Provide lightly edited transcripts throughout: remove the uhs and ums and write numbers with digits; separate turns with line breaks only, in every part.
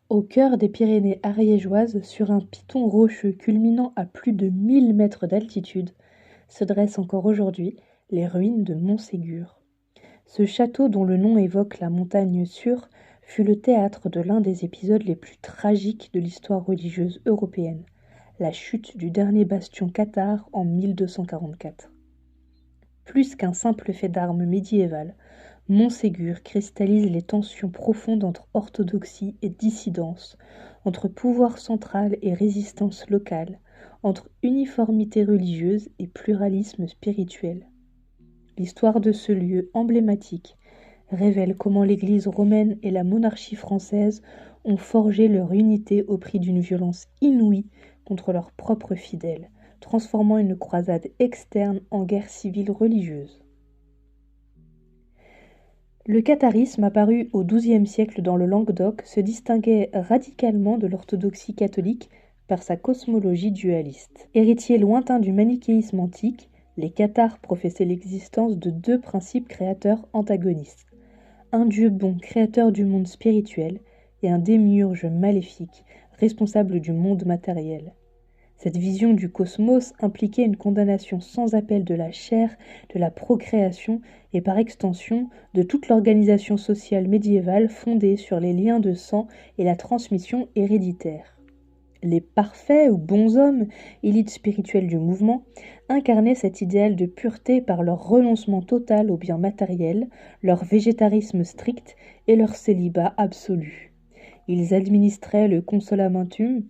Au cœur des Pyrénées ariégeoises, sur un piton rocheux culminant à plus de 1 000 mètres d'altitude, se dressent encore aujourd'hui les ruines de Montségur. Ce château, dont le nom évoque la montagne Sûre, fut le théâtre de l'un des épisodes les plus tragiques de l'histoire religieuse européenne, la chute du dernier bastion cathare en 1244. Plus qu'un simple fait d'armes médiéval, Montségur cristallise les tensions profondes entre orthodoxie et dissidence, entre pouvoir central et résistance locale, entre uniformité religieuse et pluralisme spirituel. L'histoire de ce lieu emblématique révèle comment l'Église romaine et la monarchie française ont forgé leur unité au prix d'une violence inouïe contre leurs propres fidèles, transformant une croisade externe en guerre civile religieuse. Le catharisme, apparu au XIIe siècle dans le Languedoc, se distinguait radicalement de l'orthodoxie catholique par sa cosmologie dualiste. Héritiers lointains du manichéisme antique, les cathares professaient l'existence de deux principes créateurs antagonistes. Un Dieu bon, créateur du monde spirituel, et un démiurge maléfique, responsable du monde matériel. Cette vision du cosmos impliquait une condamnation sans appel de la chair, de la procréation et par extension de toute l'organisation sociale médiévale fondée sur les liens de sang et la transmission héréditaire. Les parfaits ou bons hommes, élite spirituelle du mouvement, incarnaient cet idéal de pureté par leur renoncement total aux biens matériels, leur végétarisme strict et leur célibat absolu. Ils administraient le consolamentum,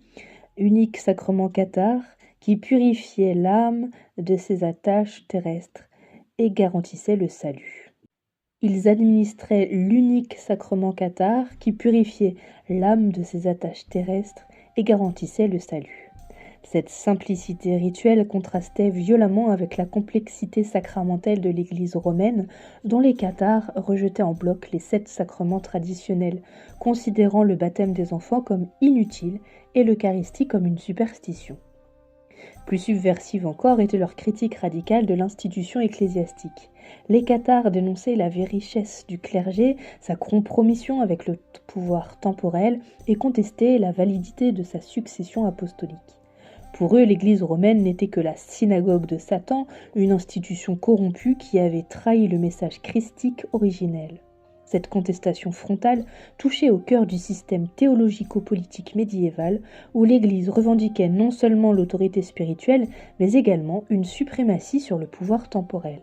unique sacrement cathare qui purifiait l'âme de ses attaches terrestres et garantissait le salut. Ils administraient l'unique sacrement cathare qui purifiait l'âme de ses attaches terrestres et garantissait le salut. Cette simplicité rituelle contrastait violemment avec la complexité sacramentelle de l'Église romaine, dont les cathares rejetaient en bloc les 7 sacrements traditionnels, considérant le baptême des enfants comme inutile et l'Eucharistie comme une superstition. Plus subversive encore était leur critique radicale de l'institution ecclésiastique. Les cathares dénonçaient la richesse du clergé, sa compromission avec le pouvoir temporel et contestaient la validité de sa succession apostolique. Pour eux, l'Église romaine n'était que la synagogue de Satan, une institution corrompue qui avait trahi le message christique originel. Cette contestation frontale touchait au cœur du système théologico-politique médiéval où l'Église revendiquait non seulement l'autorité spirituelle, mais également une suprématie sur le pouvoir temporel.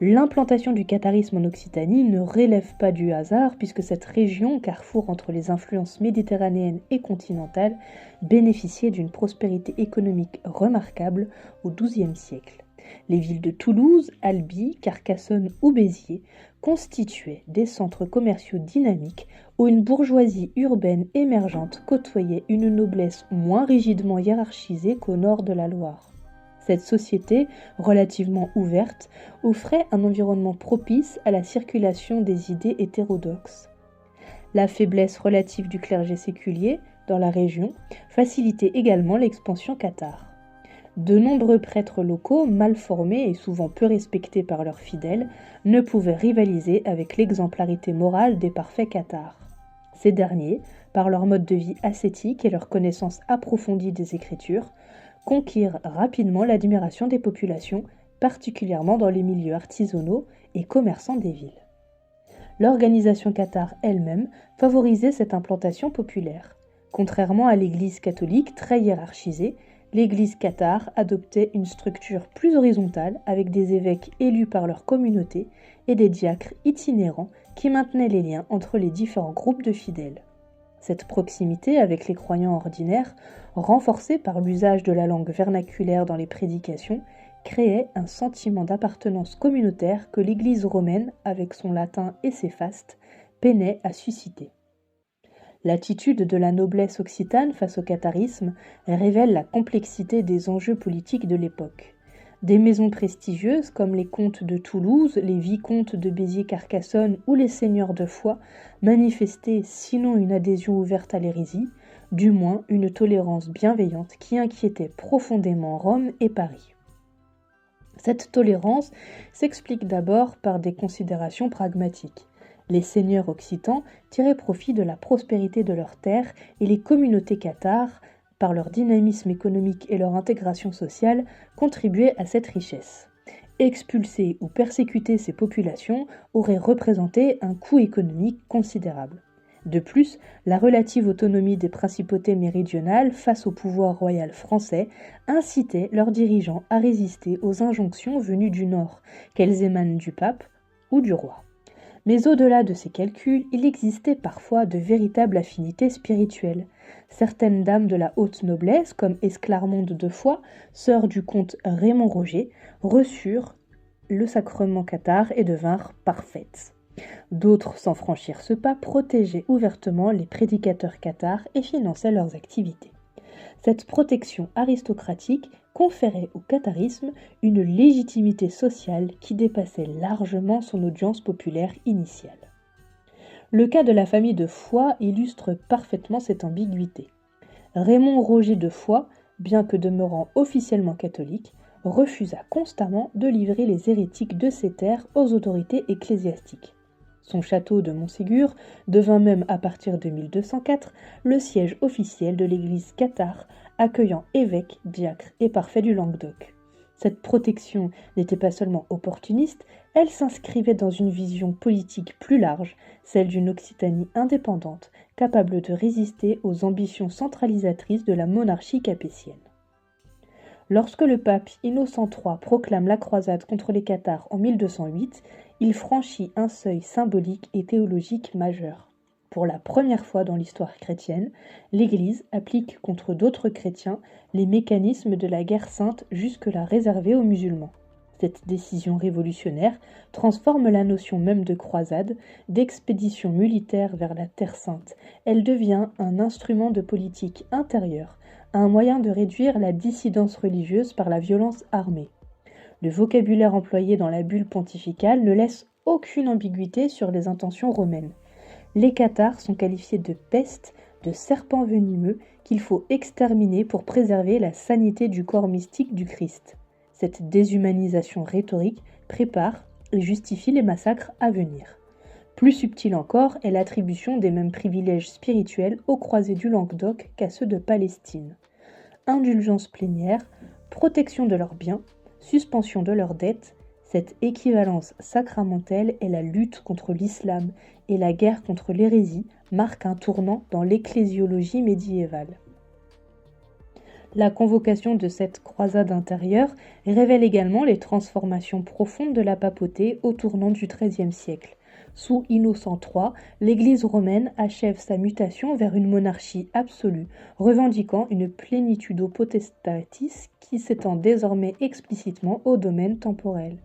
L'implantation du catharisme en Occitanie ne relève pas du hasard puisque cette région, carrefour entre les influences méditerranéennes et continentales, bénéficiait d'une prospérité économique remarquable au XIIe siècle. Les villes de Toulouse, Albi, Carcassonne ou Béziers constituaient des centres commerciaux dynamiques où une bourgeoisie urbaine émergente côtoyait une noblesse moins rigidement hiérarchisée qu'au nord de la Loire. Cette société, relativement ouverte, offrait un environnement propice à la circulation des idées hétérodoxes. La faiblesse relative du clergé séculier dans la région facilitait également l'expansion cathare. De nombreux prêtres locaux, mal formés et souvent peu respectés par leurs fidèles, ne pouvaient rivaliser avec l'exemplarité morale des parfaits cathares. Ces derniers, par leur mode de vie ascétique et leur connaissance approfondie des Écritures, conquirent rapidement l'admiration des populations, particulièrement dans les milieux artisanaux et commerçants des villes. L'organisation cathare elle-même favorisait cette implantation populaire. Contrairement à l'Église catholique très hiérarchisée, l'Église cathare adoptait une structure plus horizontale avec des évêques élus par leur communauté et des diacres itinérants qui maintenaient les liens entre les différents groupes de fidèles. Cette proximité avec les croyants ordinaires, renforcée par l'usage de la langue vernaculaire dans les prédications, créait un sentiment d'appartenance communautaire que l'Église romaine, avec son latin et ses fastes, peinait à susciter. L'attitude de la noblesse occitane face au catharisme révèle la complexité des enjeux politiques de l'époque. Des maisons prestigieuses comme les comtes de Toulouse, les vicomtes de Béziers-Carcassonne ou les seigneurs de Foix manifestaient sinon une adhésion ouverte à l'hérésie, du moins une tolérance bienveillante qui inquiétait profondément Rome et Paris. Cette tolérance s'explique d'abord par des considérations pragmatiques. Les seigneurs occitans tiraient profit de la prospérité de leurs terres et les communautés cathares, par leur dynamisme économique et leur intégration sociale, contribuaient à cette richesse. Expulser ou persécuter ces populations aurait représenté un coût économique considérable. De plus, la relative autonomie des principautés méridionales face au pouvoir royal français incitait leurs dirigeants à résister aux injonctions venues du nord, qu'elles émanent du pape ou du roi. Mais au-delà de ces calculs, il existait parfois de véritables affinités spirituelles. Certaines dames de la haute noblesse, comme Esclarmonde de Foix, sœur du comte Raymond Roger, reçurent le sacrement cathare et devinrent parfaites. D'autres, sans franchir ce pas, protégeaient ouvertement les prédicateurs cathares et finançaient leurs activités. Cette protection aristocratique conférait au catharisme une légitimité sociale qui dépassait largement son audience populaire initiale. Le cas de la famille de Foix illustre parfaitement cette ambiguïté. Raymond Roger de Foix, bien que demeurant officiellement catholique, refusa constamment de livrer les hérétiques de ses terres aux autorités ecclésiastiques. Son château de Montségur devint même à partir de 1204 le siège officiel de l'église cathare, accueillant évêques, diacres et parfaits du Languedoc. Cette protection n'était pas seulement opportuniste, elle s'inscrivait dans une vision politique plus large, celle d'une Occitanie indépendante, capable de résister aux ambitions centralisatrices de la monarchie capétienne. Lorsque le pape Innocent III proclame la croisade contre les cathares en 1208, il franchit un seuil symbolique et théologique majeur. Pour la première fois dans l'histoire chrétienne, l'Église applique contre d'autres chrétiens les mécanismes de la guerre sainte jusque-là réservés aux musulmans. Cette décision révolutionnaire transforme la notion même de croisade, d'expédition militaire vers la Terre Sainte. Elle devient un instrument de politique intérieure, un moyen de réduire la dissidence religieuse par la violence armée. Le vocabulaire employé dans la bulle pontificale ne laisse aucune ambiguïté sur les intentions romaines. Les cathares sont qualifiés de peste, de serpents venimeux qu'il faut exterminer pour préserver la sainteté du corps mystique du Christ. Cette déshumanisation rhétorique prépare et justifie les massacres à venir. Plus subtile encore est l'attribution des mêmes privilèges spirituels aux croisés du Languedoc qu'à ceux de Palestine. Indulgence plénière, protection de leurs biens, suspension de leurs dettes, cette équivalence sacramentelle et la lutte contre l'islam et la guerre contre l'hérésie marquent un tournant dans l'ecclésiologie médiévale. La convocation de cette croisade intérieure révèle également les transformations profondes de la papauté au tournant du XIIIe siècle. Sous Innocent III, l'Église romaine achève sa mutation vers une monarchie absolue, revendiquant une plenitudo potestatis qui s'étend désormais explicitement au domaine temporel.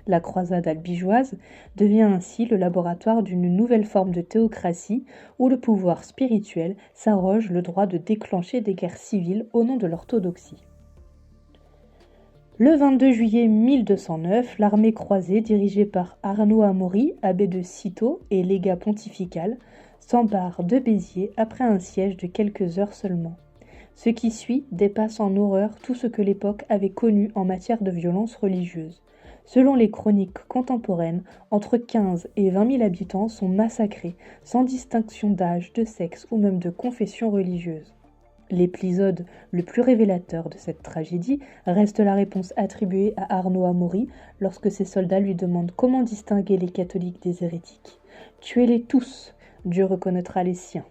La croisade albigeoise devient ainsi le laboratoire d'une nouvelle forme de théocratie où le pouvoir spirituel s'arroge le droit de déclencher des guerres civiles au nom de l'orthodoxie. Le 22 juillet 1209, l'armée croisée, dirigée par Arnaud Amaury, abbé de Cîteaux et légat pontifical, s'empare de Béziers après un siège de quelques heures seulement. Ce qui suit dépasse en horreur tout ce que l'époque avait connu en matière de violence religieuse. Selon les chroniques contemporaines, entre 15 et 20 000 habitants sont massacrés, sans distinction d'âge, de sexe ou même de confession religieuse. L'épisode le plus révélateur de cette tragédie reste la réponse attribuée à Arnaud Amaury lorsque ses soldats lui demandent comment distinguer les catholiques des hérétiques. « Tuez-les tous, Dieu reconnaîtra les siens ».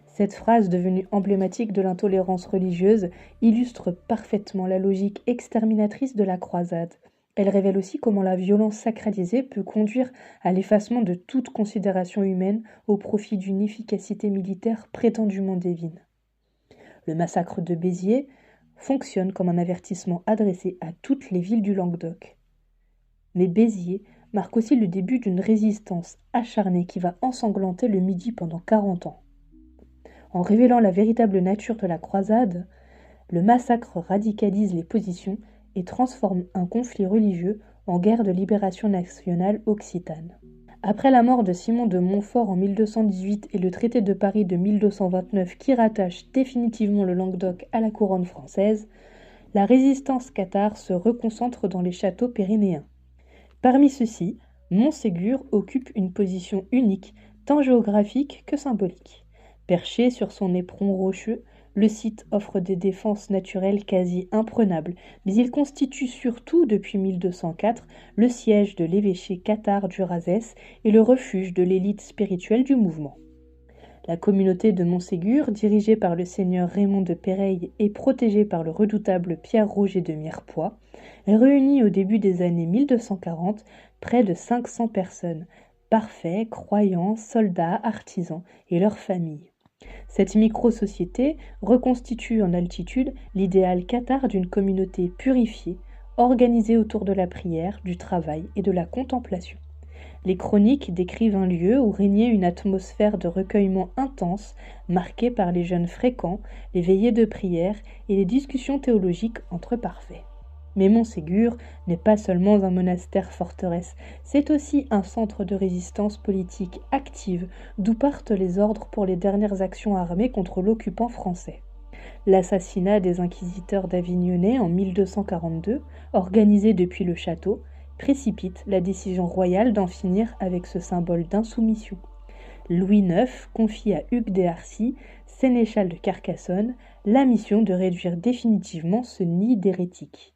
Cette phrase, devenue emblématique de l'intolérance religieuse, illustre parfaitement la logique exterminatrice de la croisade. Elle révèle aussi comment la violence sacralisée peut conduire à l'effacement de toute considération humaine au profit d'une efficacité militaire prétendument divine. Le massacre de Béziers fonctionne comme un avertissement adressé à toutes les villes du Languedoc. Mais Béziers marque aussi le début d'une résistance acharnée qui va ensanglanter le Midi pendant 40 ans. En révélant la véritable nature de la croisade, le massacre radicalise les positions et transforme un conflit religieux en guerre de libération nationale occitane. Après la mort de Simon de Montfort en 1218 et le traité de Paris de 1229 qui rattache définitivement le Languedoc à la couronne française, la résistance cathare se reconcentre dans les châteaux pyrénéens. Parmi ceux-ci, Montségur occupe une position unique, tant géographique que symbolique. Perché sur son éperon rocheux, le site offre des défenses naturelles quasi imprenables, mais il constitue surtout, depuis 1204, le siège de l'évêché cathare d'Urazès et le refuge de l'élite spirituelle du mouvement. La communauté de Montségur, dirigée par le seigneur Raymond de Péreille et protégée par le redoutable Pierre-Roger de Mirepoix, réunit au début des années 1240 près de 500 personnes, parfaits, croyants, soldats, artisans et leurs familles. Cette micro-société reconstitue en altitude l'idéal cathare d'une communauté purifiée, organisée autour de la prière, du travail et de la contemplation. Les chroniques décrivent un lieu où régnait une atmosphère de recueillement intense, marquée par les jeûnes fréquents, les veillées de prière et les discussions théologiques entre parfaits. Mais Montségur n'est pas seulement un monastère-forteresse, c'est aussi un centre de résistance politique active, d'où partent les ordres pour les dernières actions armées contre l'occupant français. L'assassinat des inquisiteurs d'Avignonnais en 1242, organisé depuis le château, précipite la décision royale d'en finir avec ce symbole d'insoumission. Louis IX confie à Hugues des Harcy, sénéchal de Carcassonne, la mission de réduire définitivement ce nid d'hérétiques.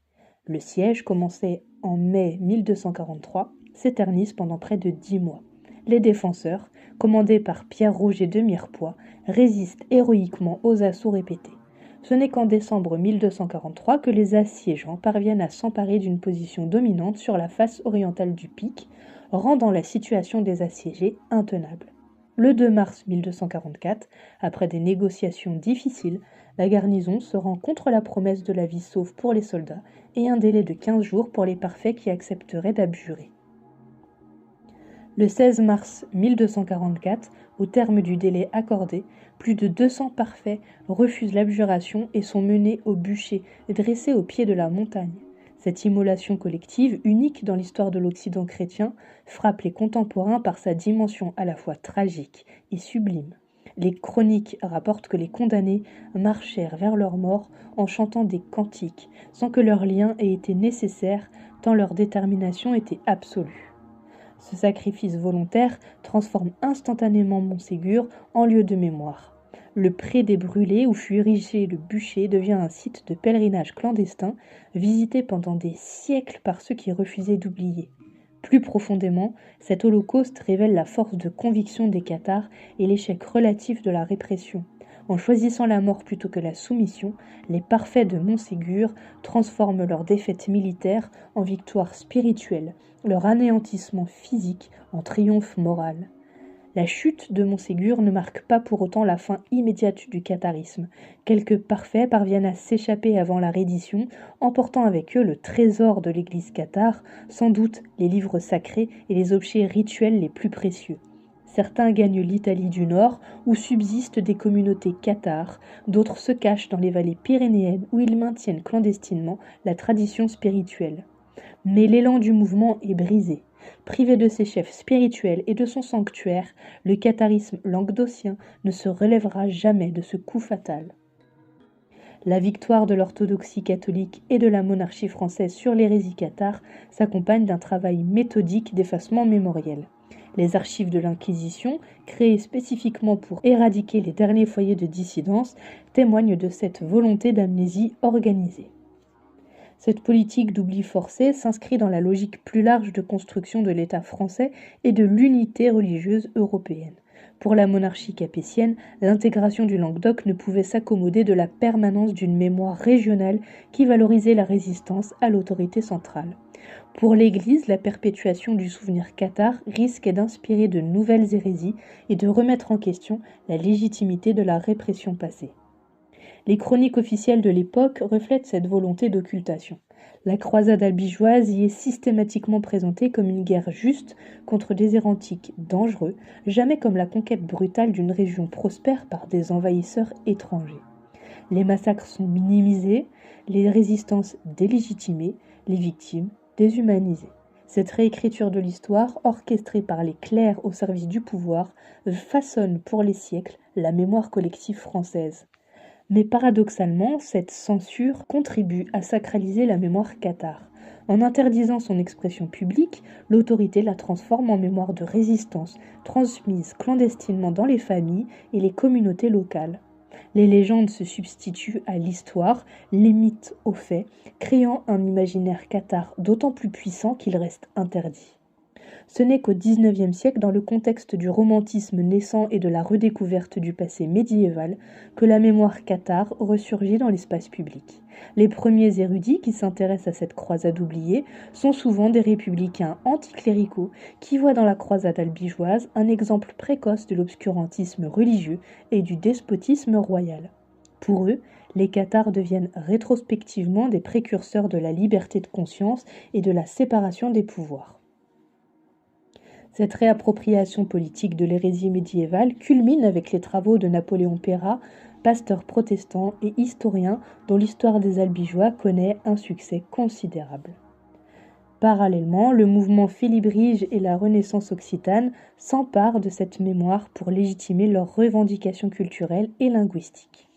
Le siège, commencé en mai 1243, s'éternise pendant près de 10 mois. Les défenseurs, commandés par Pierre-Roger de Mirepoix, résistent héroïquement aux assauts répétés. Ce n'est qu'en décembre 1243 que les assiégeants parviennent à s'emparer d'une position dominante sur la face orientale du pic, rendant la situation des assiégés intenable. Le 2 mars 1244, après des négociations difficiles, la garnison se rend contre la promesse de la vie sauve pour les soldats et un délai de 15 jours pour les parfaits qui accepteraient d'abjurer. Le 16 mars 1244, au terme du délai accordé, plus de 200 parfaits refusent l'abjuration et sont menés au bûcher dressé au pied de la montagne. Cette immolation collective, unique dans l'histoire de l'Occident chrétien, frappe les contemporains par sa dimension à la fois tragique et sublime. Les chroniques rapportent que les condamnés marchèrent vers leur mort en chantant des cantiques, sans que leur lien ait été nécessaire, tant leur détermination était absolue. Ce sacrifice volontaire transforme instantanément Montségur en lieu de mémoire. Le pré des Brûlés où fut érigé le bûcher devient un site de pèlerinage clandestin, visité pendant des siècles par ceux qui refusaient d'oublier. Plus profondément, cet holocauste révèle la force de conviction des cathares et l'échec relatif de la répression. En choisissant la mort plutôt que la soumission, les parfaits de Montségur transforment leur défaite militaire en victoire spirituelle, leur anéantissement physique en triomphe moral. La chute de Montségur ne marque pas pour autant la fin immédiate du catharisme. Quelques parfaits parviennent à s'échapper avant la reddition, emportant avec eux le trésor de l'église cathare, sans doute les livres sacrés et les objets rituels les plus précieux. Certains gagnent l'Italie du Nord, où subsistent des communautés cathares, d'autres se cachent dans les vallées pyrénéennes où ils maintiennent clandestinement la tradition spirituelle. Mais l'élan du mouvement est brisé. Privé de ses chefs spirituels et de son sanctuaire, le catharisme languedocien ne se relèvera jamais de ce coup fatal. La victoire de l'orthodoxie catholique et de la monarchie française sur l'hérésie cathare s'accompagne d'un travail méthodique d'effacement mémoriel. Les archives de l'Inquisition, créées spécifiquement pour éradiquer les derniers foyers de dissidence, témoignent de cette volonté d'amnésie organisée. Cette politique d'oubli forcé s'inscrit dans la logique plus large de construction de l'État français et de l'unité religieuse européenne. Pour la monarchie capétienne, l'intégration du Languedoc ne pouvait s'accommoder de la permanence d'une mémoire régionale qui valorisait la résistance à l'autorité centrale. Pour l'Église, la perpétuation du souvenir cathare risque d'inspirer de nouvelles hérésies et de remettre en question la légitimité de la répression passée. Les chroniques officielles de l'époque reflètent cette volonté d'occultation. La croisade albigeoise y est systématiquement présentée comme une guerre juste contre des hérétiques dangereux, jamais comme la conquête brutale d'une région prospère par des envahisseurs étrangers. Les massacres sont minimisés, les résistances délégitimées, les victimes déshumanisées. Cette réécriture de l'histoire, orchestrée par les clercs au service du pouvoir, façonne pour les siècles la mémoire collective française. Mais paradoxalement, cette censure contribue à sacraliser la mémoire cathare. En interdisant son expression publique, l'autorité la transforme en mémoire de résistance, transmise clandestinement dans les familles et les communautés locales. Les légendes se substituent à l'histoire, les mythes aux faits, créant un imaginaire cathare d'autant plus puissant qu'il reste interdit. Ce n'est qu'au XIXe siècle, dans le contexte du romantisme naissant et de la redécouverte du passé médiéval, que la mémoire cathare ressurgit dans l'espace public. Les premiers érudits qui s'intéressent à cette croisade oubliée sont souvent des républicains anticléricaux qui voient dans la croisade albigeoise un exemple précoce de l'obscurantisme religieux et du despotisme royal. Pour eux, les cathares deviennent rétrospectivement des précurseurs de la liberté de conscience et de la séparation des pouvoirs. Cette réappropriation politique de l'hérésie médiévale culmine avec les travaux de Napoléon Peyrat, pasteur protestant et historien dont l'histoire des Albigeois connaît un succès considérable. Parallèlement, le mouvement Félibrige et la Renaissance occitane s'emparent de cette mémoire pour légitimer leurs revendications culturelles et linguistiques.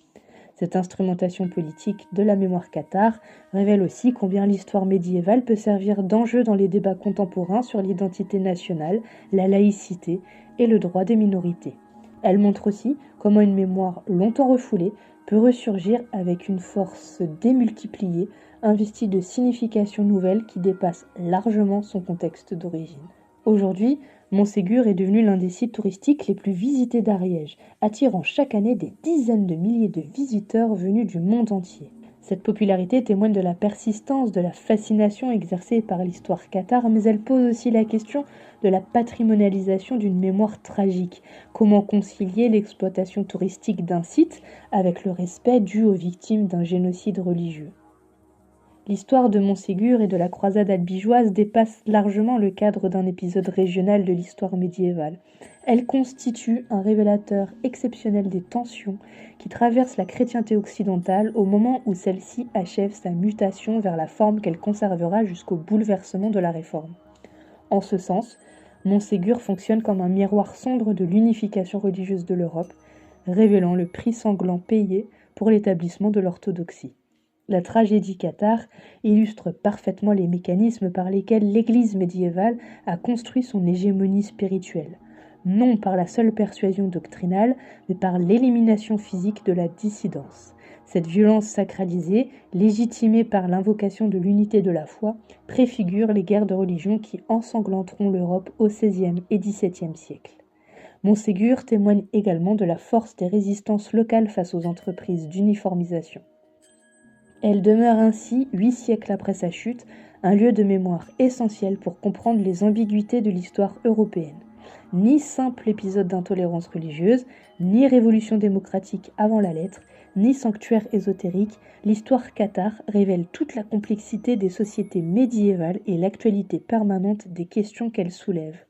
Cette instrumentation politique de la mémoire cathare révèle aussi combien l'histoire médiévale peut servir d'enjeu dans les débats contemporains sur l'identité nationale, la laïcité et le droit des minorités. Elle montre aussi comment une mémoire longtemps refoulée peut ressurgir avec une force démultipliée, investie de significations nouvelles qui dépassent largement son contexte d'origine. Aujourd'hui, Montségur est devenu l'un des sites touristiques les plus visités d'Ariège, attirant chaque année des dizaines de milliers de visiteurs venus du monde entier. Cette popularité témoigne de la persistance de la fascination exercée par l'histoire cathare, mais elle pose aussi la question de la patrimonialisation d'une mémoire tragique. Comment concilier l'exploitation touristique d'un site avec le respect dû aux victimes d'un génocide religieux ? L'histoire de Montségur et de la croisade albigeoise dépasse largement le cadre d'un épisode régional de l'histoire médiévale. Elle constitue un révélateur exceptionnel des tensions qui traversent la chrétienté occidentale au moment où celle-ci achève sa mutation vers la forme qu'elle conservera jusqu'au bouleversement de la Réforme. En ce sens, Montségur fonctionne comme un miroir sombre de l'unification religieuse de l'Europe, révélant le prix sanglant payé pour l'établissement de l'orthodoxie. La tragédie cathare illustre parfaitement les mécanismes par lesquels l'Église médiévale a construit son hégémonie spirituelle, non par la seule persuasion doctrinale, mais par l'élimination physique de la dissidence. Cette violence sacralisée, légitimée par l'invocation de l'unité de la foi, préfigure les guerres de religion qui ensanglanteront l'Europe au XVIe et XVIIe siècle. Montségur témoigne également de la force des résistances locales face aux entreprises d'uniformisation. Elle demeure ainsi, 8 siècles après sa chute, un lieu de mémoire essentiel pour comprendre les ambiguïtés de l'histoire européenne. Ni simple épisode d'intolérance religieuse, ni révolution démocratique avant la lettre, ni sanctuaire ésotérique, l'histoire cathare révèle toute la complexité des sociétés médiévales et l'actualité permanente des questions qu'elle soulève.